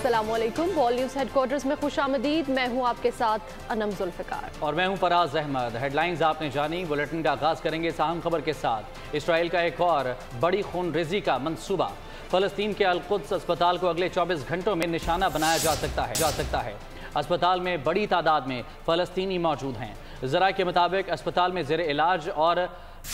अस्सलामुअलैकुम। Wall news headquarters में खुशामदीद। मैं हूं आपके साथ अनम जुल्फ़िकार और मैं हूं फराज अहमद। हेडलाइंस आपने जानी। बुलेटिन का आगाज़ करेंगे इस अहम खबर के साथ। इसराइल का एक और बड़ी खून रेज़ी का मंसूबा। फ़लस्तीन के अल-कुद्स अस्पताल को अगले 24 घंटों में निशाना बनाया जा सकता है। अस्पताल में बड़ी तादाद में फ़लस्तीनी मौजूद हैं। ज़राए के मुताबिक अस्पताल में ज़ेर इलाज और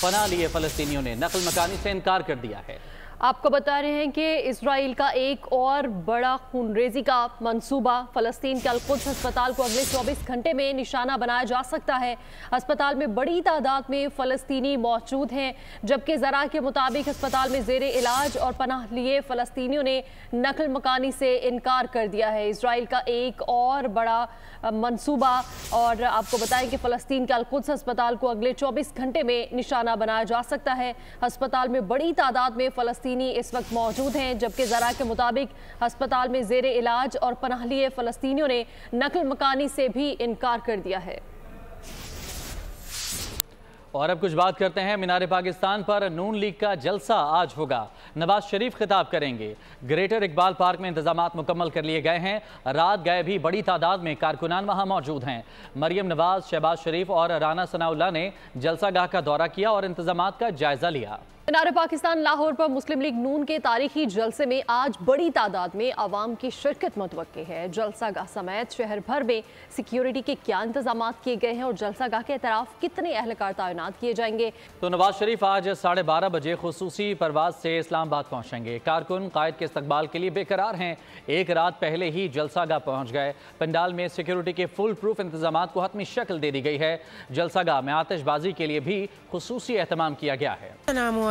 पनाह लिए फ़लस्तीनियों ने नक़ल मकानी से इनकार कर दिया है। आपको बता रहे हैं कि इसराइल का एक और बड़ा खूनरेज़ी का मंसूबा। फ़लस्तीन के अल-कुद्स अस्पताल को अगले 24 घंटे में निशाना बनाया जा सकता है। अस्पताल में बड़ी तादाद में फ़लस्तीनी मौजूद हैं, जबकि ज़रा के मुताबिक अस्पताल में ज़ेर इलाज और पनाह लिए फ़लस्तीनियों ने नक़ल मकानी से इनकार कर दिया है। इसराइल का एक और बड़ा मंसूबा। और आपको बताएं कि फ़लस्तीन के अल-कुद्स अस्पताल को अगले 24 घंटे में निशाना बनाया जा सकता है। अस्पताल में बड़ी तादाद में फ़लस्तीनी इस वक्त मौजूद हैं, जबकि ज़रा के मुताबिक अस्पताल में ज़ेर इलाज और पनाह लिए फ़लस्तीनियों ने नक़ल मकानी से भी इनकार कर दिया है। और अब कुछ बात करते हैं मीनार पाकिस्तान पर नून लीग का जलसा आज होगा। नवाज शरीफ खिताब करेंगे। ग्रेटर इकबाल पार्क में इंतजामात मुकम्मल कर लिए गए हैं। रात गए भी बड़ी तादाद में कारकुनान वहां मौजूद हैं। मरियम नवाज, शहबाज शरीफ और राना सनाउल्लाह ने जलसा गाह का दौरा किया और इंतजामात का जायजा लिया। मीनार पाकिस्तान लाहौर पर मुस्लिम लीग नून के तारीखी जलसे में आज बड़ी तादाद में आवाम की शिरकत मुतवक्की है। जलसा गाह समेत शहर भर में सिक्योरिटी के क्या इंतजाम किए गए हैं और जलसा गाह के अतराफ कितने अहलकार तैनात किए जाएंगे। तो नवाज शरीफ आज 12:30 बजे खुसूसी परवाज से इस्लामाबाद पहुंचेंगे। कारकुन कायद के इस्तकबाल के लिए बेकरार हैं। एक रात पहले ही जलसा गाह पहुंच गए। पंडाल में सिक्योरिटी के फुल प्रूफ इंतजाम को हतमी शक्ल दे दी गई है। जलसा गाह में आतिशबाजी के लिए भी खुसूसी एहतमाम किया गया है।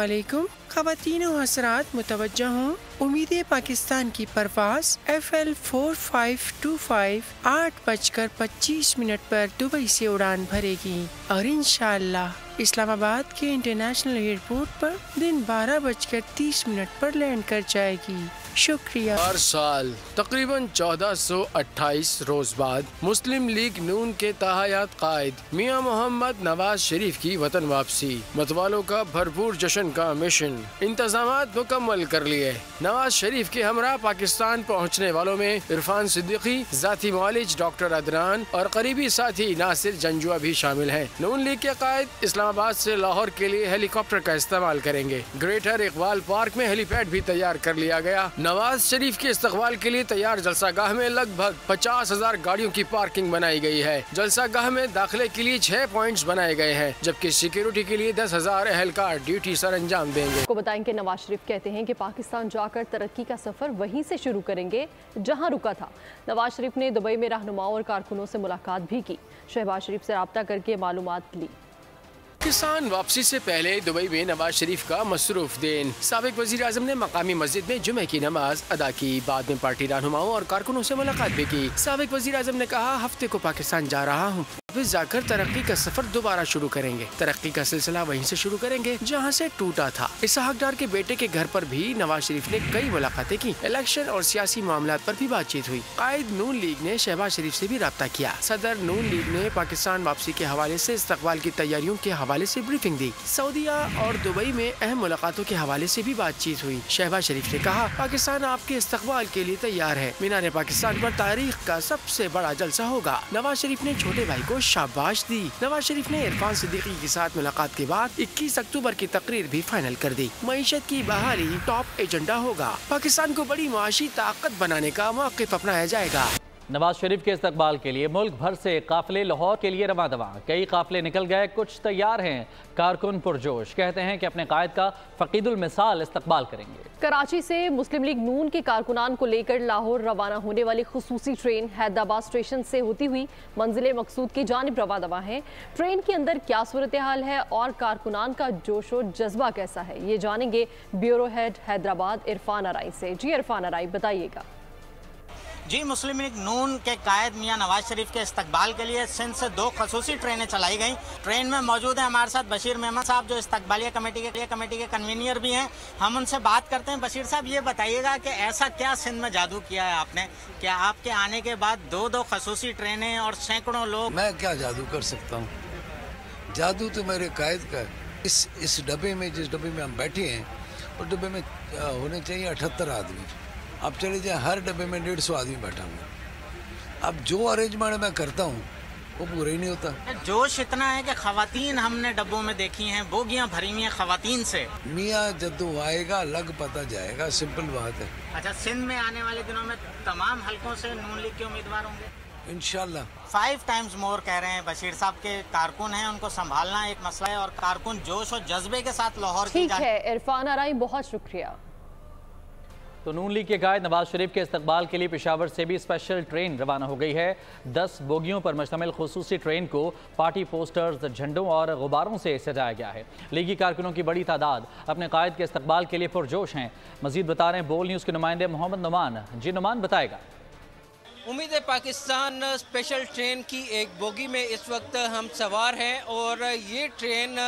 ख़वातीन और हज़रात मुतवज्जह हों। उम्मीद पाकिस्तान की परवाज़ FL 4525 8:25 पर दुबई से उड़ान भरेगी और इंशाअल्लाह इस्लामाबाद के इंटरनेशनल एयरपोर्ट पर दिन 12:30 पर लैंड कर जाएगी। शुक्रिया। हर साल तकरीबन 1428 रोज बाद मुस्लिम लीग नून के ताहयात कायद मियां मोहम्मद नवाज शरीफ की वतन वापसी। मतवालों का भरपूर जश्न का मिशन। इंतजामात मुकम्मल कर लिए। नवाज शरीफ के हमरा पाकिस्तान पहुँचने वालों में इरफान सिद्दीकी, जाती मौलिज डॉक्टर अदनान और करीबी साथी नासिर जंजुआ भी शामिल हैं। नून लीग के कायद इस्लामाबाद से लाहौर के लिए हेलीकॉप्टर का इस्तेमाल करेंगे। ग्रेटर इकबाल पार्क में हेलीपैड भी तैयार कर लिया गया। नवाज शरीफ के इस्तकबाल के लिए तैयार जलसा गाह में लगभग 50,000 गाड़ियों की पार्किंग बनाई गई है। जलसा गाह में दाखिले के लिए 6 पॉइंट्स बनाए गए हैं, जबकि सिक्योरिटी के लिए 10,000 एहलकार ड्यूटी सर अंजाम देंगे। आपको बताएं कि नवाज शरीफ कहते हैं कि पाकिस्तान जाकर तरक्की का सफर वहीं से शुरू करेंगे जहां रुका था। नवाज शरीफ ने दुबई में रहनुमाओं और कारकुनों से मुलाकात भी की। शहबाज शरीफ से राब्ता करके मालूमात ली। पाकिस्तान वापसी से पहले दुबई में नवाज शरीफ का मसरूफ दिन। साबिक वजीर आजम ने मकामी मस्जिद में जुमे की नमाज अदा की। बाद में पार्टी रहनुमाओं और कारकुनों से मुलाकात भी की। साबिक वजीर आजम ने कहा, हफ्ते को पाकिस्तान जा रहा हूँ, वापस जाकर तरक्की का सफर दोबारा शुरू करेंगे। तरक्की का सिलसिला वहीं से शुरू करेंगे जहाँ से टूटा था। इसहाक डार के बेटे के घर पर भी नवाज शरीफ ने कई मुलाकातें की। इलेक्शन और सियासी मामलात पर भी बातचीत हुई। कायद नून लीग ने शहबाज शरीफ से भी राब्ता किया। सदर नून लीग ने पाकिस्तान वापसी के हवाले से इस्तकबाल की तैयारियों के हवाले से ब्रीफिंग दी। सऊदीया और दुबई में अहम मुलाकातों के हवाले से भी बातचीत हुई। शहबाज शरीफ ने कहा, पाकिस्तान आपके इस्तकबाल के लिए तैयार है। मीनार पाकिस्तान पर तारीख का सबसे बड़ा जलसा होगा। नवाज शरीफ ने छोटे भाई को शाबाश दी। नवाज शरीफ ने इरफान सिद्दीकी के साथ मुलाकात के बाद 21 अक्टूबर की तकरीर भी फाइनल कर दी। मईशत की बहाली टॉप एजेंडा होगा। पाकिस्तान को बड़ी माशी ताकत बनाने का मौक़िफ़ अपनाया जाएगा। नवाज शरीफ के इस्तकबाल के लिए मुल्क भर से काफिले लाहौर के लिए रवां दवां। कई काफिले निकल गए, कुछ तैयार हैं। कारकुन पुरजोश कहते हैं कि अपने कायद का फकीदुल मिसाल इस्तकबाल करेंगे। कराची से मुस्लिम लीग नून के कारकुनान को लेकर लाहौर रवाना होने वाली खुसूसी ट्रेन हैदराबाद स्टेशन से होती हुई मंजिल मकसूद की जानिब रवा दवा है। ट्रेन के अंदर क्या सूरत हाल है और कारकुनान का जोश और जज्बा कैसा है, ये जानेंगे ब्यूरो हेड हैदराबाद इरफान अराई से। जी इरफान अराई, बताइएगा। जी, मुस्लिम लीग नून के कायद मियां नवाज शरीफ के इस्तकबाल के लिए सिंध से 2 खसूसी ट्रेनें चलाई गई। ट्रेन में मौजूद है हमारे साथ बशीर मेहमद साहब, जो इस्तकबालिया कमेटी के कन्वीनियर भी हैं। हम उनसे बात करते हैं। बशीर साहब, ये बताइएगा कि ऐसा क्या सिंध में जादू किया है आपने, क्या आपके आने के बाद 2 खसूसी ट्रेनें और सैकड़ों लोग। मैं क्या जादू कर सकता हूँ? जादू तो मेरे कायद का है। इस डब्बे में, जिस डब्बे में हम बैठे हैं, उस डब्बे में होने चाहिए 78 आदमी। अब चले जाए, हर डब्बे में 150 आदमी बैठा हुआ। अब जो अरेंजमेंट मैं करता हूँ वो पूरा ही नहीं होता। जोश इतना है कि खवातीन हमने डब्बों में देखी हैं, बोगियां भरी हुई हैं खवातीन से। मियाँ जद्दू आएगा लग पता जाएगा, सिंपल बात है। अच्छा, सिंध में आने वाले दिनों में तमाम हलकों से नून लीग के उम्मीदवार होंगे इंशाल्लाह। 5 टाइम्स मोर कह रहे हैं। बशीर साहब के कारकुन हैं, उनको संभालना एक मसला है और कारकुन जोश और जज्बे के साथ लाहौर की ठीक है इरफान आराई, बहुत शुक्रिया। तो नून लीग के कायद नवाज शरीफ के इस्तकबाल के लिए पेशावर से भी स्पेशल ट्रेन रवाना हो गई है। 10 बोगियों पर मुश्तमिल खुसूसी ट्रेन को पार्टी पोस्टर्स, झंडों और गुब्बारों से सजाया गया है। लीगी कारकुनों की बड़ी तादाद अपने कायद के इस्तकबाल के लिए पुरजोश हैं। मजीद बता रहे हैं बोल न्यूज़ के नुमाइंदे मोहम्मद नुमान। जी नुमान, बताएगा। उम्मीद पाकिस्तान स्पेशल ट्रेन की एक बोगी में इस वक्त हम सवार हैं और ये ट्रेन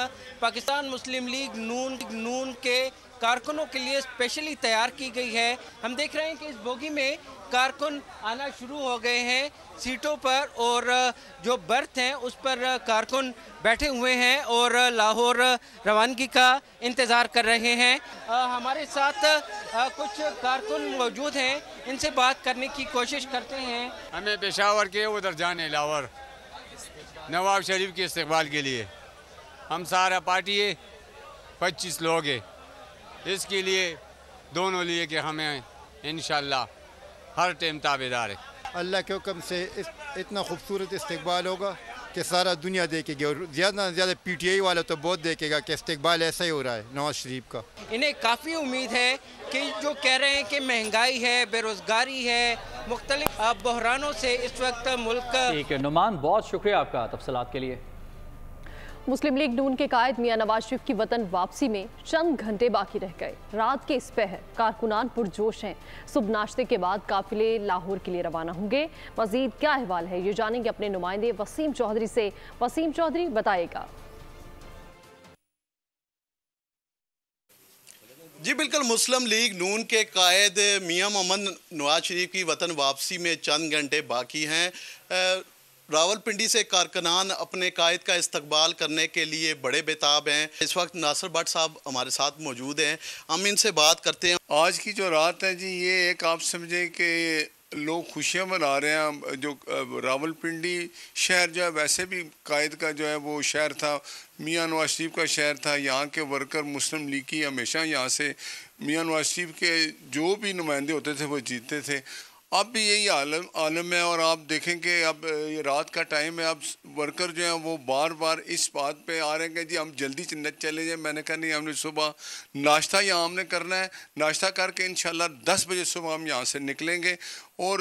पाकिस्तान मुस्लिम लीग नून के कारकुनों के लिए स्पेशली तैयार की गई है। हम देख रहे हैं कि इस बोगी में कारकुन आना शुरू हो गए हैं सीटों पर और जो बर्थ हैं उस पर कारकुन बैठे हुए हैं और लाहौर रवानगी का इंतज़ार कर रहे हैं। हमारे साथ कुछ कारकुन मौजूद हैं, इनसे बात करने की कोशिश करते हैं। हमें पेशावर के उधर जाने लाहौर नवाज शरीफ के इस्तकबाल के लिए। हम सारा पार्टी है, 25 लोग हैं। इसके लिए दोनों लिए कि हमें इंशाल्लाह हर टाइम ताबेदार है। अल्लाह के हुक्म से इतना खूबसूरत इस्तकबाल होगा कि सारा दुनिया देखेगी और ज़्यादा से ज़्यादा PTI वाला तो बहुत देखेगा कि इस्तकबाल ऐसा ही हो रहा है नवाज शरीफ का। इन्हें काफ़ी उम्मीद है कि जो कह रहे हैं कि महंगाई है, बेरोज़गारी है, मुख्तलिफ बहरानों से इस वक्त मुल्क। ठीक है नुमान, बहुत शुक्रिया आपका तफसीलात के लिए। मुस्लिम लीग नून के कायद मियां नवाज शरीफ की वतन वापसी में चंद घंटे बाकी रह गए। रात के इस पहर कारकुनान पुरजोश हैं। सुबह नाश्ते के बाद काफिले लाहौर के लिए रवाना होंगे। मजीद क्या अहवाल है ये जानेंगे अपने नुमाइंदे वसीम चौधरी से। वसीम चौधरी, बताएगा। जी बिल्कुल, मुस्लिम लीग नून के कायद मियां मोहम्मद नवाज शरीफ की वतन वापसी में चंद घंटे बाकी हैं। रावलपिंडी से कारकुनान अपने कायद का इस्तकबाल करने के लिए बड़े बेताब हैं। इस वक्त नासिर भट्ट साहब हमारे साथ मौजूद हैं, हम इनसे बात करते हैं। आज की जो रात है जी, ये एक आप समझें कि लोग खुशियाँ मना रहे हैं। जो रावलपिंडी शहर जो है वैसे भी कायद का जो है वो शहर था, मियां नवाज शरीफ का शहर था। यहाँ के वर्कर मुस्लिम लीग की हमेशा यहाँ से मियां नवाज शरीफ के जो भी नुमाइंदे होते थे वो जीतते थे। अब भी यही आलम है और आप देखें कि अब ये रात का टाइम है। अब वर्कर जो हैं वो बार बार इस बात पे आ रहे हैं कि जी हम जल्दी चले जाएं। मैंने कहा नहीं, हमने सुबह नाश्ता यहाँ हमने करना है। नाश्ता करके इंशाल्लाह 10 बजे सुबह हम यहाँ से निकलेंगे और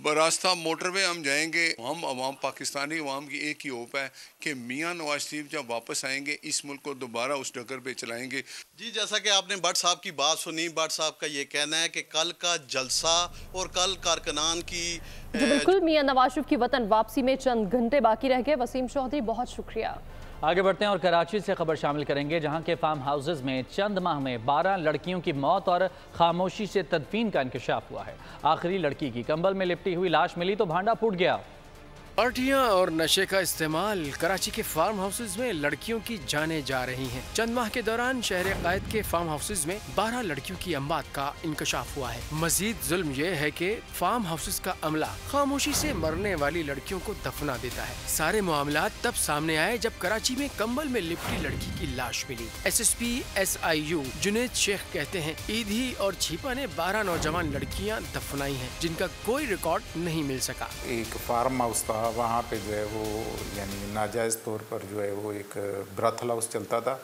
रास्ता मोटरवे हम जाएंगे। हम अवाम पाकिस्तानी अवाम की एक ही होप है कि मियां नवाज शरीफ जब वापस आएंगे इस मुल्क को दोबारा उस डगर पे चलाएंगे। जी, जैसा कि आपने भट्ट साहब की बात सुनी, भट्ट साहब का ये कहना है कि कल का जलसा और कल कारकुनान की जी बिल्कुल, मियां नवाज शरीफ की वतन वापसी में चंद घंटे बाकी रह गए। वसीम चौधरी, बहुत शुक्रिया। आगे बढ़ते हैं और कराची से खबर शामिल करेंगे, जहां के फार्म हाउसेज में चंद माह में 12 लड़कियों की मौत और खामोशी से तदफीन का इंकशाफ हुआ है। आखिरी लड़की की कंबल में लिपटी हुई लाश मिली तो भांडा फूट गया। पार्टियां और नशे का इस्तेमाल, कराची के फार्म हाउसेज में लड़कियों की जानें जा रही हैं। चंद माह के दौरान शहर कायद के फार्म हाउसेज में 12 लड़कियों की अमवात का इंकशाफ हुआ है। मजीद जुल्म यह है कि फार्म हाउसेज का अमला खामोशी से मरने वाली लड़कियों को दफना देता है। सारे मामलात तब सामने आए जब कराची में कंबल में लिपटी लड़की की लाश मिली। SSP SIU जुनेद शेख कहते हैं ईदी और छिपा ने 12 नौजवान लड़कियाँ दफनाई हैं, जिनका कोई रिकॉर्ड नहीं मिल सका। एक फार्म हाउस था, वहाँ पे जो है वो यानी नाजायज़ तौर पर जो है वो एक ब्रथल हाउस चलता था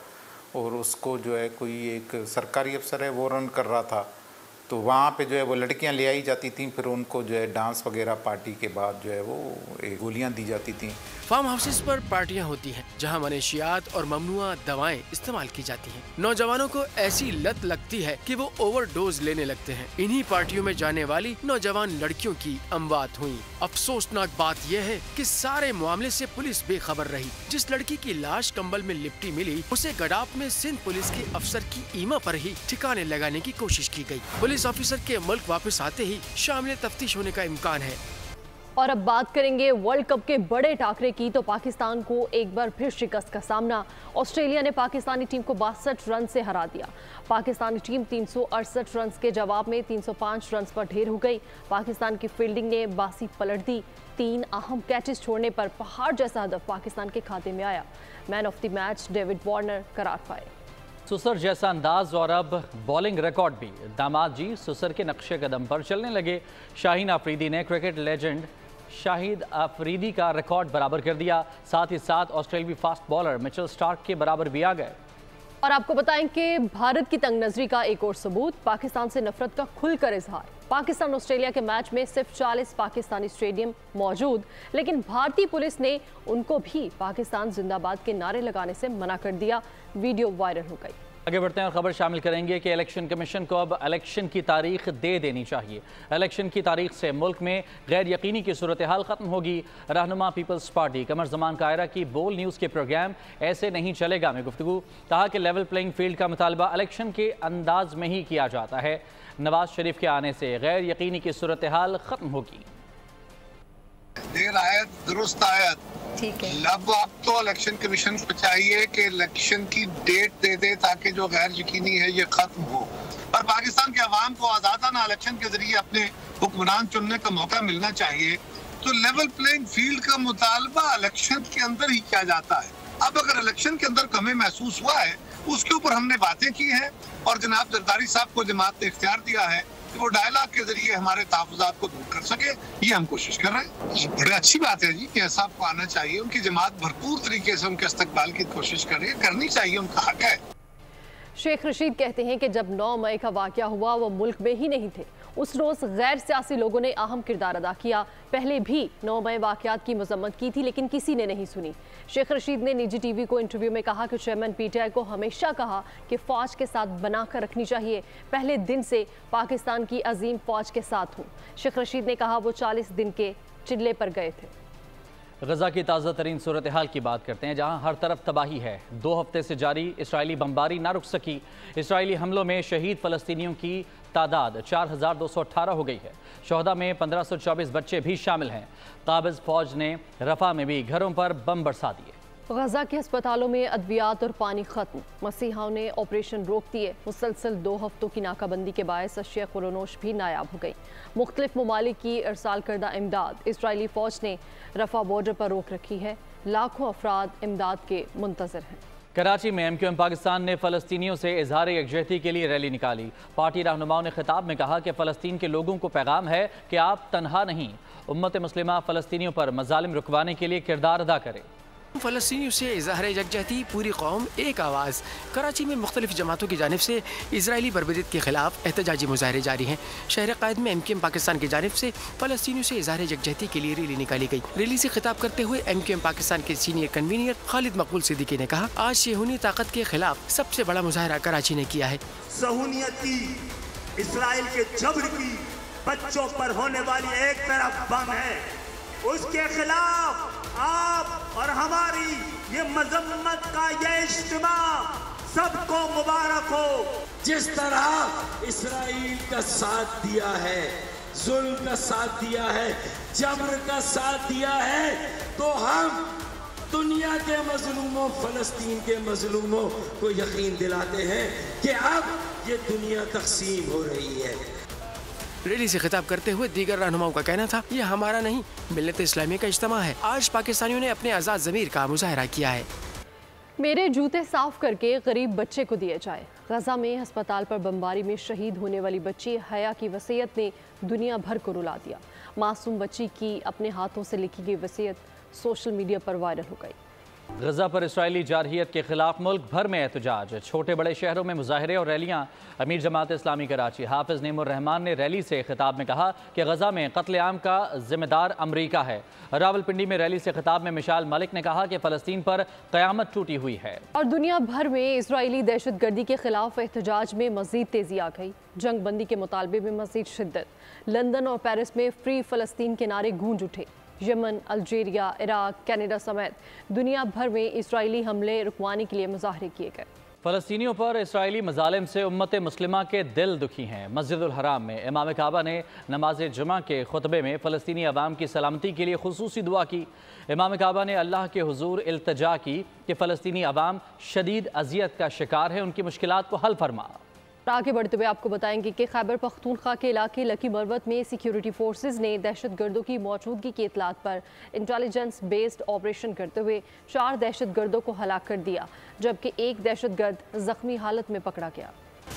और उसको जो है कोई एक सरकारी अफसर है वो रन कर रहा था। तो वहाँ पे जो है वो लड़कियाँ ले आई जाती थीं, फिर उनको जो है डांस वगैरह पार्टी के बाद जो है वो गोलियाँ दी जाती थीं। फार्म हाउसेस पर पार्टियां होती हैं जहां मनशियात और ममनुआ दवाएं इस्तेमाल की जाती हैं। नौजवानों को ऐसी लत लगती है कि वो ओवरडोज लेने लगते हैं। इन्हीं पार्टियों में जाने वाली नौजवान लड़कियों की अमवात हुई। अफसोसनाक बात यह है कि सारे मामले से पुलिस बेखबर रही। जिस लड़की की लाश कंबल में लिपटी मिली उसे गडाप में सिंध पुलिस के अफसर की ईमा पर ही ठिकाने लगाने की कोशिश की गई। पुलिस ऑफिसर के मुल्क वापस आते ही शामिल तफ्तीश होने का इम्कान है। और अब बात करेंगे वर्ल्ड कप के बड़े टाकरे की। तो पाकिस्तान को एक बार फिर शिकस्त का सामना। ऑस्ट्रेलिया ने पाकिस्तानी टीम को 62 रन से हरा दिया। पाकिस्तानी टीम 368 रन के जवाब में 305 रन पर ढेर हो गई। पाकिस्तान की फील्डिंग ने बासी पलट दी। 3 अहम कैचेस छोड़ने पर पहाड़ जैसा हदफ पाकिस्तान के खाते में आया। Man of the match David Warner करार पाए। सुसर जैसा अंदाज और अब बॉलिंग रिकॉर्ड भी। दामाद जी सुसर के नक्शे कदम पर चलने लगे। शाहीन आफरीदी ने क्रिकेट लेजेंड शाहिद आफरीदी का रिकॉर्ड बराबर कर दिया। साथ ही साथ ऑस्ट्रेलियाई फास्ट बॉलर मिचेल स्टार्क के बराबर भी आ गए। और आपको बताएं कि भारत की तंग नजरी का एक और सबूत, पाकिस्तान से नफरत का खुलकर इजहार। पाकिस्तान ऑस्ट्रेलिया के मैच में सिर्फ 40 पाकिस्तानी स्टेडियम मौजूद, लेकिन भारतीय पुलिस ने उनको भी पाकिस्तान जिंदाबाद के नारे लगाने से मना कर दिया। वीडियो वायरल हो गई। आगे बढ़ते हैं और खबर शामिल करेंगे कि इलेक्शन कमीशन को अब इलेक्शन की तारीख दे देनी चाहिए। इलेक्शन की तारीख से मुल्क में गैर यकीनी की सूरत हाल खत्म होगी। रहनुमा पीपल्स पार्टी कमर जमान कायरा की बोल न्यूज़ के प्रोग्राम ऐसे नहीं चलेगा में गुफ्तगू। कहा कि लेवल प्लेइंग फील्ड का मुतालबा इलेक्शन के अंदाज में ही किया जाता है। नवाज शरीफ के आने से गैर यकीनी की सूरत हाल खत्म होगी। देर आयत दुरुस्त आयत, ठीक है। अब तो इलेक्शन कमीशन को चाहिए कि इलेक्शन की डेट दे दे ताकि जो गैर यकीनी है ये खत्म हो। और पाकिस्तान के अवाम को आजादाना इलेक्शन के जरिए अपने हुक्मरान चुनने का मौका मिलना चाहिए। तो लेवल प्लेइंग फील्ड का मुतालबा इलेक्शन के अंदर ही किया जाता है। अब अगर इलेक्शन के अंदर कमी महसूस हुआ है, उसके ऊपर हमने बातें की हैं और जनाब जरदारी साहब को जमात ने इख्तियार दिया है कि वो डायलॉग के जरिए हमारे तहफ़्फ़ुज़ात को दूर कर सके। ये हम कोशिश कर रहे हैं। बड़ी अच्छी बात है जी कि ऐसा आपको आना चाहिए। उनकी जमात भरपूर तरीके से उनके इस्तकबाल की कोशिश करे, करनी चाहिए, उनका हक है। शेख रशीद कहते हैं कि जब 9 मई का वाक़या हुआ वो मुल्क में ही नहीं थे। उस रोज़ गैर सियासी लोगों ने अहम किरदार अदा किया। पहले भी 9 मई वाक़यात की मजम्मत की थी, लेकिन किसी ने नहीं सुनी। शेख रशीद ने निजी टीवी को इंटरव्यू में कहा कि चेयरमैन पीटीआई को हमेशा कहा कि फ़ौज के साथ बनाकर रखनी चाहिए। पहले दिन से पाकिस्तान की अजीम फ़ौज के साथ हूँ। शेख रशीद ने कहा वो 40 दिन के चिल्ले पर गए थे। गजा की ताज़ा तरीन सूरत हाल की बात करते हैं, जहां हर तरफ तबाही है। 2 हफ्ते से जारी इसराइली बमबारी ना रुक सकी। इसराइली हमलों में शहीद फ़लस्तीनियों की तादाद 4218 हो गई है। शोहदा में 1524 बच्चे भी शामिल हैं। काबिज़ फ़ौज ने रफ़ा में भी घरों पर बम बरसा दिए। गजा के अस्पतालों में अद्वियात और पानी खत्म। मसीहाओं ने ऑपरेशन रोक दिए। मुसलसल 2 हफ्तों की नाकाबंदी के बायस अशिया खुरोनोश भी नायाब हो गई। मुख्तलिफ ममालिक की इरसाल करदा इमदाद। इसराइली फ़ौज ने रफ़ा बॉर्डर पर रोक रखी है। लाखों अफराद इमदाद के मुंतज़र हैं। कराची में MQM पाकिस्तान ने फ़लस्तीनियों से इजहार यकजहती के लिए रैली निकाली। पार्टी रहनुमाओं ने खिताब में कहा कि फ़लस्तीन के लोगों को पैगाम है कि आप तनहा नहीं। उम्मत मुस्लिमा फ़लस्तीनियों पर मज़ालिम रुकवाने के लिए किरदार अदा करे। फ़लस्तीनियों से इज़हार यकजहती, पूरी कौम एक आवाज़। कराची में मुख्तलिफ जमातों की जानिब से इजरायली बर्बरीत के खिलाफ एहतजाजी मुजाहरे जारी हैं। शहर कायद में MQM पाकिस्तान की जानिब से फ़लस्तीनियों से इजहार यकजहती के लिए रैली निकाली गई। रैली से खिताब करते हुए MQM पाकिस्तान के सीनियर कन्वीनर खालिद मकबूल सिद्दीकी ने कहा, आज सहूनी ताकत के खिलाफ सबसे बड़ा मुजाहरा कराची ने किया है। सहूनियत की, इसराइल के जबर की, बच्चों पर होने वाली एक तरफ बम है, उसके खिलाफ आप और हमारी ये मजम्मत का ये इज्तिमा सबको मुबारक हो। जिस तरह इसराइल का साथ दिया है, जुल्म का साथ दिया है, जबर का साथ दिया है, तो हम दुनिया के मजलूमों, फलस्तीन के मजलूमों को यकीन दिलाते हैं कि अब ये दुनिया तकसीम हो रही है। रैली से खिताब करते हुए दीगर रहनुमाओं का कहना था, ये हमारा नहीं मिल्लत इस्लामी का इज्तिमा है। आज पाकिस्तानियों ने अपने आज़ाद ज़मीर का मुजाहरा किया है। मेरे जूते साफ करके गरीब बच्चे को दिए जाए। गजा में अस्पताल पर बमबारी में शहीद होने वाली बच्ची हया की वसीयत ने दुनिया भर को रुला दिया। मासूम बच्ची की अपने हाथों से लिखी गई वसीयत सोशल मीडिया पर वायरल हो गई। गजा पर इसराइली जारहियत के खिलाफ मुल्क भर में एहतजाज। छोटे बड़े शहरों में मुजाहरे और रैलियां। अमीर जमात इस्लामी कराची हाफिज नेमुर रहमान ने रैली से खिताब में कहा कि गजा में कत्लेआम का जिम्मेदार अमरीका है। रावलपिंडी में रैली से खिताब में मिशाल मलिक ने कहा कि फ़लस्तीन पर क़यामत टूटी हुई है। और दुनिया भर में इसराइली दहशत गर्दी के खिलाफ एहतजाज में मजीद तेजी आ गई। जंग बंदी के मुतालबे में मजीद शिद्दत। लंदन और पेरिस में फ्री फ़लस्तीन के नारे गूंज उठे। यमन, अल्जीरिया, इराक, कनाडा समेत दुनिया भर में इसराइली हमले रुकवाने के लिए मुजाहरे किए गए। फ़लस्तीनियों पर इसराइली मज़ालिम से उम्मत मुस्लिमा के दिल दुखी हैं। मस्जिदुल हराम में इमाम काबा ने नमाज जुमा के खुतबे में फ़लस्तीनी अवाम की सलामती के लिए खुसूसी दुआ की। इमाम काबा ने अल्लाह के हुजूर इल्तिजा की कि फ़लस्तीनी अवाम शदीद अजियत का शिकार है, उनकी मुश्किलात को हल फरमा। आगे बढ़ते हुए आपको बताएंगे कि खैबर पख्तूनख्वा के इलाके लकी मरवत में सिक्योरिटी फोर्सेज ने दहशतगर्दों की मौजूदगी की इतलात पर इंटेलिजेंस बेस्ड ऑपरेशन करते हुए 4 दहशतगर्दों को हलाक कर दिया, जबकि एक दहशतगर्द जख्मी हालत में पकड़ा गया।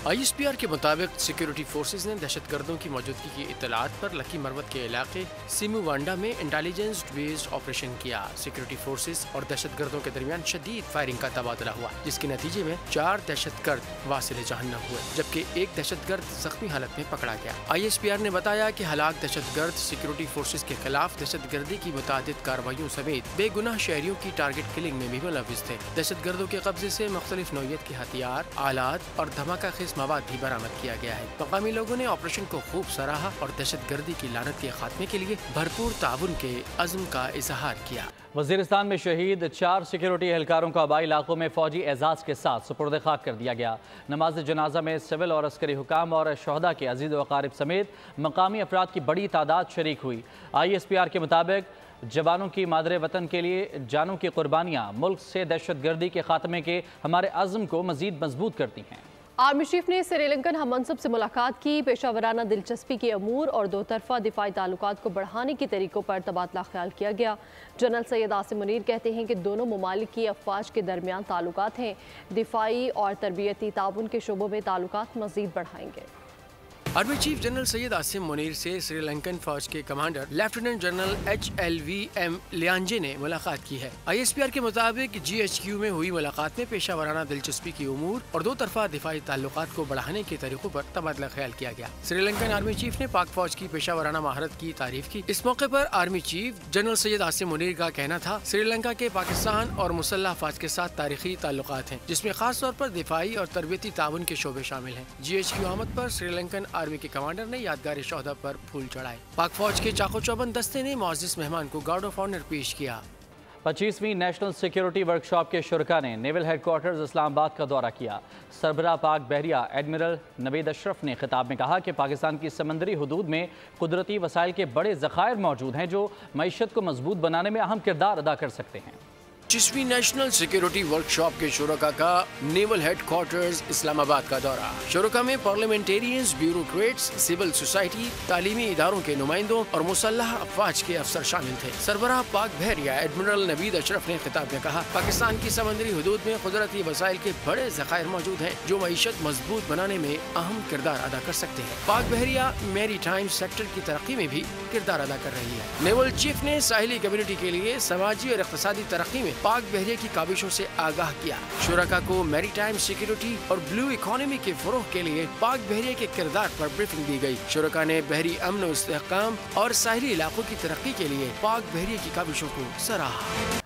ISPR के मुताबिक सिक्योरिटी फोर्सेज ने दहशतगर्दों की मौजूदगी की इतलात पर लकी मरवत के इलाके सिमुवांडा में इंटेलिजेंस बेस्ड ऑपरेशन किया। सिक्योरिटी फोर्सेज और दहशतगर्दों के दरमियान शदीद फायरिंग का तबादला हुआ, जिसके नतीजे में 4 दहशतगर्द वासिले जहन्नम हुए, जबकि एक दहशतगर्द जख्मी हालत में पकड़ा गया। ISPR ने बताया कि हलाक दहशतगर्द सिक्योरिटी फोर्सेज के खिलाफ दहशतगर्दी की मुतादिद कार्रवाइयों समेत बेगुनाह शहरियों की टारगेट किलिंग में भी मुलविस थे। दहशतगर्दों के कब्जे से मुख्तलिफ नौइयत के हथियार, आलात और धमाका मवाद भी बरामद किया गया है। मकामी लोगों ने ऑपरेशन को खूब सराहा और दहशतगर्दी की लानत के खात्मे के लिए भरपूर ताउन के अज़्म का इजहार किया। वज़ीरिस्तान में शहीद 4 सिक्योरिटी एहलकारों को आबाई इलाकों में फौजी एजाज के साथ सुपुर्द खाक कर दिया गया। नमाज जनाजा में सिविल और अस्करी हुकाम और शहदा के अजीज़ व अकारिब समेत मकामी अफराद की बड़ी तादाद शरीक हुई। ISPR के मुताबिक जवानों की मादरे वतन के लिए जानों की कुर्बानियाँ मुल्क से दहशतगर्दी के खात्मे के हमारे अज़्म को मज़ीद मजबूत करती हैं। आर्मी चीफ ने श्रीलंकन हम मनसब से मुलाकात की। पेशावराना दिलचस्पी के अमूर और 2 तरफा दिफाई ताल्लुकात को बढ़ाने के तरीकों पर तबादला ख्याल किया गया। जनरल सैयद आसिम मुनीर कहते हैं कि दोनों ममालिक की अफवाज के दरमियान ताल्लुकात हैं, दिफाई और तरबियती ताउन के शोबों में ताल्लुकात मज़ीद बढ़ाएंगे। Army chief general Syed Asim Munir से श्रीलंकन फौज के कमांडर लेफ्टिनेंट जनरल HLVM लियांजे ने मुलाकात की है। ISPR के मुताबिक GHQ में हुई मुलाकात में पेशावराना दिलचस्पी की उमूर और 2 तरफा दिफाई ताल्लुकात को बढ़ाने के तरीकों पर तबादला ख्याल किया गया। श्रीलंकन आर्मी चीफ ने पाक फौज की पेशावराना महारत की तारीफ की। इस मौके पर army chief general Syed Asim Munir का कहना था, श्रीलंका के पाकिस्तान और मुसल्लह अफवाज के साथ तारीखी ताल्लुकात हैं, जिसमें खास तौर पर दिफाई और तरबियती ताउन के शोबे शामिल हैं। GHQ आमद पर श्रीलंकन आर्मी के कमांडर ने यादगार शोहदा पर फूल चढ़ाए। पाक फौज के चाको चौबंद दस्ते ने मुअज़्ज़िज़ मेहमान को गार्ड ऑफ ऑनर पेश किया। 25वीं नेशनल सिक्योरिटी वर्कशॉप के शुरका ने नेवल हेडक्वार्टर्स इस्लामाबाद का दौरा किया। सरबराह पाक बहरिया एडमिरल नवीद अशरफ ने खिताब में कहा कि पाकिस्तान की समंदरी हुदूद में कुदरती वसाइल के बड़े ज़खायर मौजूद हैं जो मईशत को मजबूत बनाने में अहम किरदार अदा कर सकते हैं। 25वीं नेशनल सिक्योरिटी वर्कशॉप के शुरका का नेवल हेडक्वार्टर्स इस्लामाबाद का दौरा। शुरका में पार्लियामेंटेरियंस, ब्यूरोक्रेट्स, सिविल सोसाइटी, तालीमी इदारों के नुमाइंदों और मुसल्लह अफवाज के अफसर शामिल थे। सरबराह पाक बहरिया एडमिरल नवीद अशरफ ने खिताब में कहा, पाकिस्तान की समंदरी हुदूद में कुदरती वसाइल के बड़े ज़खायर मौजूद हैं जो मईशत मजबूत बनाने में अहम किरदार अदा कर सकते हैं। पाक बहरिया मैरी टाइम सेक्टर की तरक्की में भी किरदार अदा कर रही है। नेवल चीफ ने साहिली कम्युनिटी के लिए समाजी और इक़्तिसादी तरक्की में पाक बहरिया की काबिशों से आगाह किया। शुरका को मैरीटाइम सिक्योरिटी और ब्लू इकोनॉमी के फरोग के लिए पाक बहरिया के किरदार पर ब्रीफिंग दी गई। शुरका ने बहरी अमन और इस्तेहकाम और साहिली इलाकों की तरक्की के लिए पाक बहरिया की काबिशों को सराहा।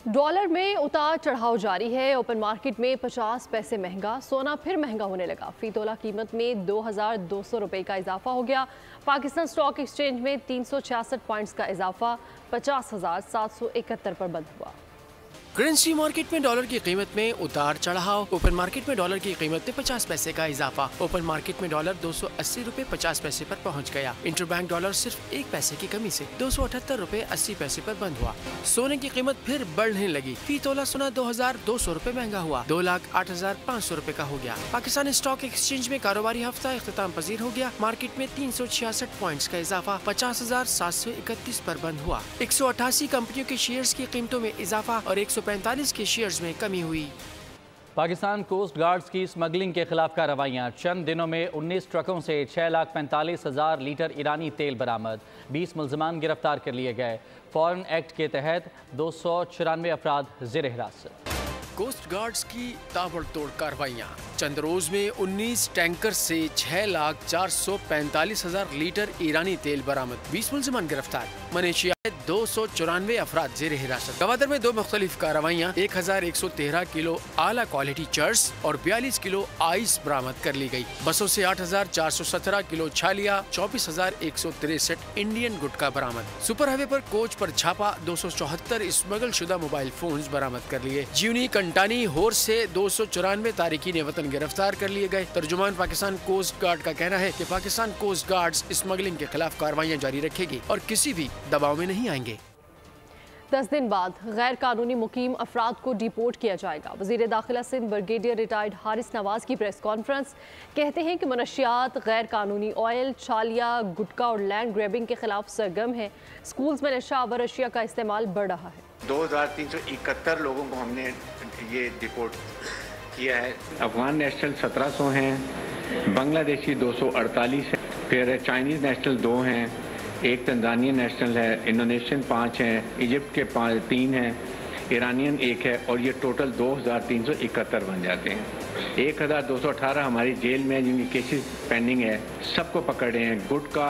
डॉलर में उतार चढ़ाव जारी है। ओपन मार्केट में 50 पैसे महंगा, सोना फिर महंगा होने लगा। फी तोला कीमत में 2200 रुपए का इजाफा हो गया। पाकिस्तान स्टॉक एक्सचेंज में 366 पॉइंट्स का इजाफा 50,771 पर बंद हुआ। करेंसी मार्केट में डॉलर की कीमत में उतार चढ़ाव। ओपन मार्केट में डॉलर की कीमत में 50 पैसे का इजाफा। ओपन मार्केट में डॉलर 280 रुपए 50 पैसे पर पहुंच गया। इंटरबैंक डॉलर सिर्फ 1 पैसे की कमी से 278 रुपए 80 पैसे पर बंद हुआ। सोने की कीमत फिर बढ़ने लगी। फी तोला सोना 2200 रुपए महंगा हुआ, 2,08,500 रुपए का हो गया। पाकिस्तान स्टॉक एक्सचेंज में कारोबारी हफ्ता इख्तिताम पजीर हो गया। मार्केट में 366 पॉइंट्स का इजाफा 50,731 पर बंद हुआ। 188 कंपनियों के शेयर्स की कीमतों में इजाफा और 145 के शेयर्स में कमी हुई। पाकिस्तान कोस्ट गार्ड्स की स्मगलिंग के खिलाफ कार्रवाइयाँ। चंद दिनों में 19 ट्रकों से 6,45,000 लीटर ईरानी तेल बरामद। 20 मुल्ज़िमान गिरफ्तार कर लिए गए। फॉरेन एक्ट के तहत 294 अफराद ज़ेर हिरासत। कोस्ट गार्ड्स की ताबड़तोड़ कार्रवाइयाँ। चंद रोज में 19 टैंकर से 6,445,000 लीटर ईरानी तेल बरामद। 20 मुल्ज़िमान गिरफ्तार। मलेशिया 294 अफराद जेर हिरासत। गवादर में 2 मुख्तलिफ कार्रवाइयाँ 1113 किलो आला क्वालिटी चर्स और 42 किलो आइस बरामद कर ली गई। बसों से 8417 किलो छालिया, 24,163 इंडियन गुटखा बरामद। सुपर हाईवे पर कोच पर छापा, 274 स्मगल शुदा मोबाइल फोन्स बरामद कर लिए। जीवनी कंटानी होर से 294 तारिकीन वतन गिरफ्तार कर लिए गए। तर्जुमान पाकिस्तान कोस्ट गार्ड का कहना है कि पाकिस्तान कोस्ट गार्ड स्मगलिंग के खिलाफ कार्रवाइयां जारी रखेगी और किसी भी दबाव में नहीं आएंगे। 10 दिन बाद गैर कानूनी मुकीम अफराद को डिपोर्ट किया जाएगा। वज़ीर दाखिला सिंध ब्रिगेडियर रिटायर्ड हारिस नवाज की प्रेस कॉन्फ्रेंस। कहते हैं कि मनशियात गैर कानूनी ऑयल, छालिया, गुटखा और लैंड ग्रैबिंग के खिलाफ सरगर्म है। स्कूल्स में नशा आवर अशिया का इस्तेमाल बढ़ रहा है। 2371 लोगों को हमने ये डिपोर्ट किया है। अफगान नेशनल 1700 हैं, बांग्लादेशी 248 है, फिर चाइनीज़ नेशनल 2 हैं, एक तंजानियन नेशनल है, इंडोनेशियन 5 हैं, इजिप्ट के 3 हैं, ईरानियन 1 है और ये टोटल 2371 बन जाते हैं। 1218 हमारी जेल में जिनकी केसेस पेंडिंग है, सबको पकड़े हैं। गुटखा,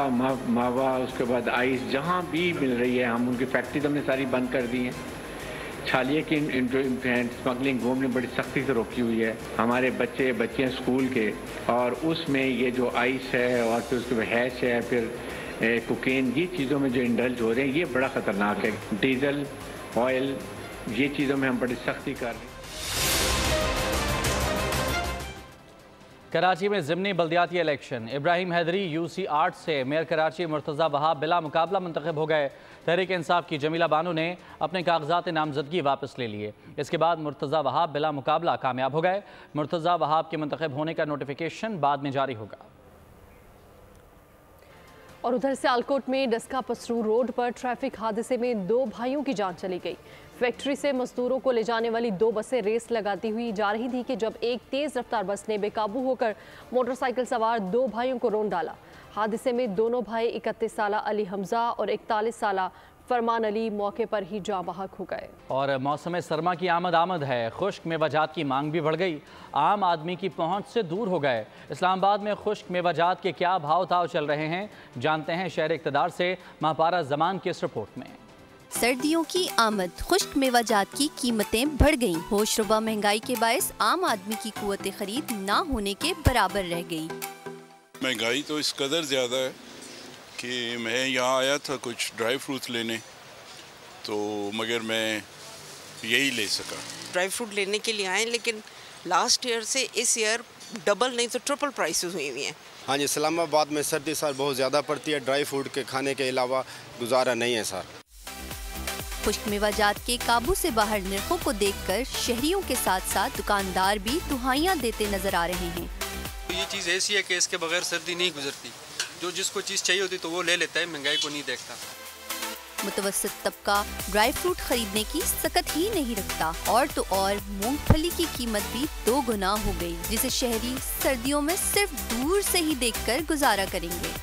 मावा, उसके बाद आइस जहाँ भी मिल रही है, हम उनकी फैक्ट्री हमने सारी बंद कर दी हैं। छालिए की स्मगलिंग वो हमने बड़ी सख्ती से रोकी हुई है। हमारे बच्चे स्कूल के, और उसमें ये जो आइस है और फिर उसके हैश है, फिर कोकेन, ये चीज़ों में जो इंडल्ज हो रहे हैं ये बड़ा ख़तरनाक है। डीजल, ऑयल, ये चीज़ों में हम बड़ी सख्ती कर रहे हैं। कराची में ज़िमनी बल्दियाती इलेक्शन। इब्राहिम हैदरी यूसी 8 से मेयर कराची मुर्तज़ा वहाब बिला मुकाबला मुंतखब हो गए। तहरीक इंसाफ की जमीला बानो ने अपने कागजात नामजदगी वापस ले लिए। इसके बाद मुर्तज़ा वहाब बिला मुकाबला कामयाब हो गए। मुर्तज़ा वहाब के मुंतखब होने का नोटिफिकेशन बाद में जारी होगा। और उधर सियालकोट में डस्का पसरू रोड पर ट्रैफिक हादसे में 2 भाइयों की जान चली गई। फैक्ट्री से मजदूरों को ले जाने वाली 2 बसें रेस लगाती हुई जा रही थी कि जब एक तेज रफ्तार बस ने बेकाबू होकर मोटरसाइकिल सवार 2 भाइयों को रौंद डाला। हादसे में दोनों भाई 31 साला अली हमजा और 41 साला फरमान अली मौके पर ही जाँ बहक हो गए। और मौसम सरमा की आमद है। खुश्क मेवाजात की मांग भी बढ़ गई। आम आदमी की पहुंच से दूर हो गए। इस्लामाबाद में खुश्क मेवाजात के क्या भाव ताव चल रहे हैं, जानते हैं शहर इक़्तिदार से महापारा ज़मान की इस रिपोर्ट में। सर्दियों की आमद, खुश्क मेवाजात की कीमतें बढ़ गईं। होशरुबा महंगाई के बायस आम आदमी की कुव्वत खरीद ना होने के बराबर रह गई। महंगाई तो इस कदर ज़्यादा है कि मैं यहाँ आया था कुछ ड्राई फ्रूट्स लेने, तो मगर मैं यही ले सका। ड्राई फ्रूट लेने के लिए आए, लेकिन लास्ट ईयर से इस ईयर डबल नहीं तो ट्रिपल प्राइसेस हुई हुई हैं। हाँ जी, इस्लामाबाद में सर्दी सर बहुत ज़्यादा पड़ती है। ड्राई फ्रूट के खाने के अलावा गुजारा नहीं है सर। खुश्क मेवाजात के काबू से बाहर निर्खों को देखकर शहरियों के साथ साथ दुकानदार भी दुहाइयाँ देते नजर आ रहे हैं। ये चीज़ ऐसी है कि इसके बगैर सर्दी नहीं गुजरती। जो जिसको चीज़ चाहिए होती तो वो ले लेता है, महंगाई को नहीं देखता। मुतवस्सित तबका ड्राई फ्रूट खरीदने की सकत ही नहीं रखता, और तो और मूंगफली की कीमत भी 2 गुना हो गई, जिसे शहरी सर्दियों में सिर्फ दूर से ही देखकर गुजारा करेंगे।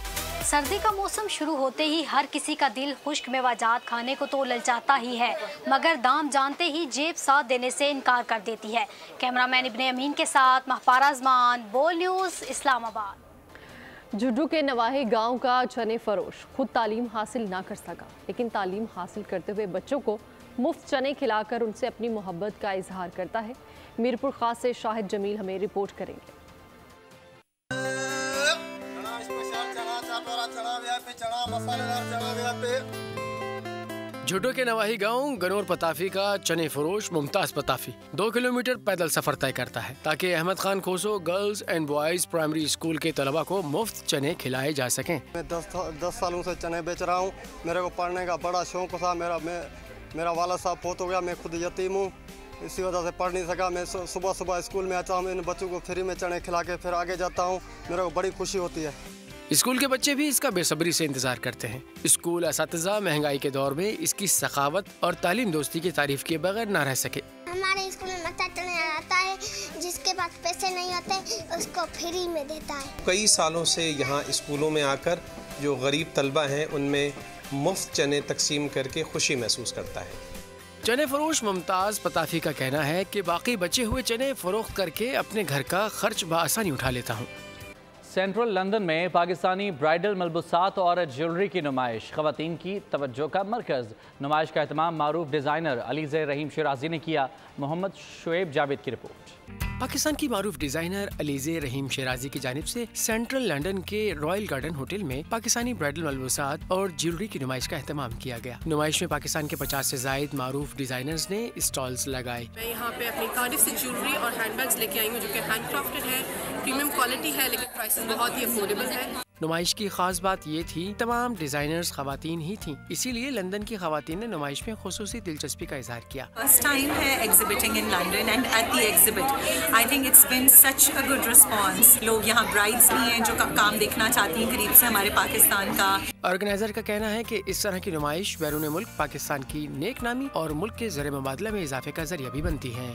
सर्दी का मौसम शुरू होते ही हर किसी का दिल खुश्क मेवाजात खाने को तो ललचाता ही है, मगर दाम जानते ही जेब साथ देने से इनकार कर देती है। कैमरामैन इब्ने अमीन के साथ महापारा ज़मान, बोल न्यूज़, इस्लामाबाद। जुड्डू के नवाही गांव का चने फरोश खुद तालीम हासिल ना कर सका, लेकिन तालीम हासिल करते हुए बच्चों को मुफ्त चने खिलाकर उनसे अपनी मोहब्बत का इजहार करता है। मीरपुर खास से शाहिद जमील हमें रिपोर्ट करेंगे। जुड्डू के नवाही गांव गनौर पताफी का चने फरोश मुमताज पताफी 2 किलोमीटर पैदल सफर तय करता है ताकि Ahmed Khan Khoso girls and boys primary school के तलबा को मुफ्त चने खिलाए जा सकें। मैं 10 सालों से चने बेच रहा हूँ। मेरे को पढ़ने का बड़ा शौक था। मेरा वाला साहब फोत हो गया, मैं खुद यतीम हूँ, इसी वजह से पढ़ नहीं सका। मैं सुबह सुबह स्कूल में आता हूँ, इन बच्चों को फ्री में चने खिला के फिर आगे जाता हूँ। मेरे को बड़ी खुशी होती है। स्कूल के बच्चे भी इसका बेसब्री से इंतजार करते हैं। स्कूल असातिज़ा महंगाई के दौर में इसकी सखावत और तालीम दोस्ती की तारीफ किए बगैर ना रह सके। हमारे स्कूल में मक्ता चने आता है, जिसके पास पैसे नहीं होते उसको फ्री में देता है। कई सालों से यहाँ स्कूलों में आकर जो गरीब तलबा हैं उनमें मुफ्त चने तकसीम करके खुशी महसूस करता है। चने फरोश मुमताज पताफी का कहना है कि बाकी बचे हुए चने फरोख्त करके अपने घर का खर्च बआसानी उठा लेता हूँ। सेंट्रल लंदन में पाकिस्तानी ब्राइडल मलबूसात और ज्वेलरी की नुमाइश ख़वातीन की तवज्जो का मरकज़। नुमाइश का एहतमाम मारूफ डिज़ाइनर अलीज़े रहीम शिराजी ने किया। मोहम्मद शुएब जावेद की रिपोर्ट। पाकिस्तान की मारूफ डिजाइनर अलीज़े रहीम शिराजी की जानिब से सेंट्रल लंदन के रॉयल गार्डन होटल में पाकिस्तानी ब्राइडल मलबूसात और ज्वेलरी की नुमाइश का एहतमाम किया गया। नुमाइश में पाकिस्तान के 50 से ज़ायद मारूफ डिजाइनर्स ने स्टॉल्स लगाए। मैं यहाँ पे अपनी कार्डिफ से ज्वेलरी और हैंडबैग्स लेके आई हूँ जो कि हैंड क्राफ्टेड है, प्रीमियम क्वालिटी है, लेकिन प्राइसेस बहुत ही अफोर्डेबल है। नुमाइश की खास बात ये थी तमाम डिजाइनर्स खवातीन ही थीं, इसीलिए लंदन की खवातीन ने नुमाइश में खुसूसी दिलचस्पी का इजहार किया। फर्स्ट टाइम है exhibiting in London and at the exhibit I think it's been such a good response. लोग यहाँ ब्राइड्स भी हैं जो काम देखना चाहती हैं करीब से हमारे पाकिस्तान का। ऑर्गेनाइजर का कहना है कि इस तरह की नुमाइश बैरून मुल्क पाकिस्तान की नेक नामी और मुल्क के ज़र मुबादला में इजाफे का जरिया भी बनती है।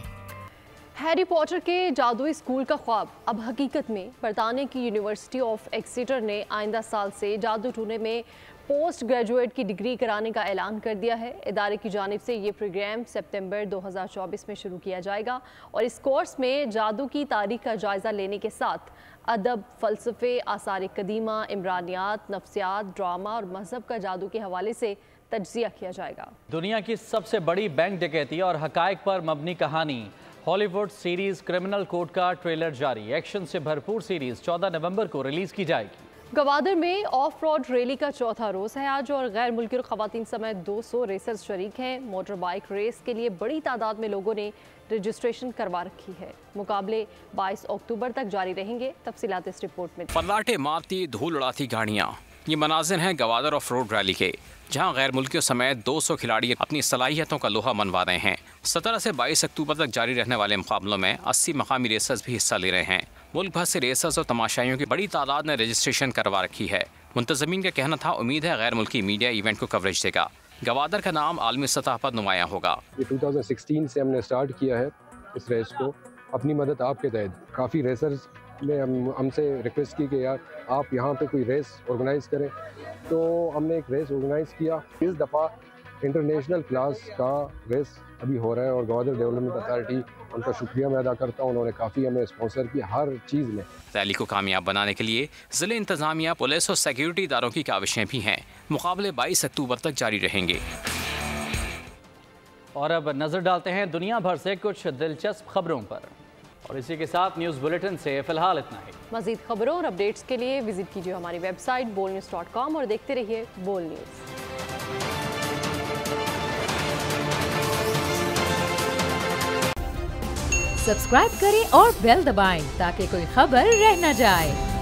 हैरी पॉटर के जादुई स्कूल का ख्वाब अब हकीकत में। बरतानिया की यूनिवर्सिटी ऑफ एक्सेटर ने आइंदा साल से जादू टूने में पोस्ट ग्रेजुएट की डिग्री कराने का ऐलान कर दिया है। इदारे की जानिब से ये प्रोग्राम सितंबर 2024 में शुरू किया जाएगा और इस कोर्स में जादू की तारीख का जायज़ा लेने के साथ अदब, फ़लसफ़े, आसार कदीमा, इमरानियात, नफ्सियात, ड्रामा और मजहब का जादू के हवाले से तज्ज़िया किया जाएगा। दुनिया की सबसे बड़ी बैंक डकैती और हकायक पर मबनी कहानी हॉलीवुड सीरीज क्रिमिनल कोड का ट्रेलर जारी। एक्शन से भरपूर सीरीज 14 नवंबर को रिलीज की जाएगी। गवादर में ऑफ रोड रैली का चौथा रोज है आज और गैर मुल्की खवातीन समेत 200 रेसर्स शरीक हैं। मोटर बाइक रेस के लिए बड़ी तादाद में लोगों ने रजिस्ट्रेशन करवा रखी है। मुकाबले 22 अक्टूबर तक जारी रहेंगे। तफसीलात इस रिपोर्ट में। पलाटे मारती, धूल उड़ाती गाड़ियाँ, ये मनाजिर हैं गवादर ऑफ रोड रैली के, जहां गैर मुल्कियों समेत 200 खिलाड़ी अपनी सलाहियतों का लोहा मनवा रहे हैं। 17 से 22 अक्टूबर तक जारी रहने वाले मुकाबलों में 80 मकामी रेसर्स भी हिस्सा ले रहे हैं। मुल्क भर से रेसर्स और तमाशाइयों की बड़ी तादाद ने रजिस्ट्रेशन करवा रखी है। मुंतज़मीन का कहना था उम्मीद है गैर मुल्की मीडिया इवेंट को कवरेज देगा। गवादर का नाम आलमी सतह पर नुमाया होगा। 2016 से हमने स्टार्ट किया है इस रेस को। अपनी मदद आपके तहत काफ़ी रेसर्स ने हमसे रिक्वेस्ट की कि यार आप यहाँ पे कोई रेस ऑर्गेनाइज़ करें, तो हमने एक रेस ऑर्गेनाइज़ किया। इस दफ़ा इंटरनेशनल क्लास का रेस अभी हो रहा है और गवादर डेवलपमेंट अथॉरिटी, उनका शुक्रिया मैं अदा करता हूँ। उन्होंने काफ़ी हमें स्पॉन्सर किया हर चीज़ में। रैली को कामयाब बनाने के लिए ज़िले इंतज़ामिया, पुलिस और सिक्योरिटी इदारों की काविशें भी हैं। मुकाबले 22 अक्टूबर तक जारी रहेंगे। और अब नज़र डालते हैं दुनिया भर से कुछ दिलचस्प खबरों पर और इसी के साथ न्यूज़ बुलेटिन से फ़िलहाल इतना ही। मज़ीद खबरों और अपडेट्स के लिए विजिट कीजिए हमारी वेबसाइट bolnews.com और देखते रहिए बोल न्यूज़। सब्सक्राइब करें और बेल दबाएं ताकि कोई खबर रह न जाए।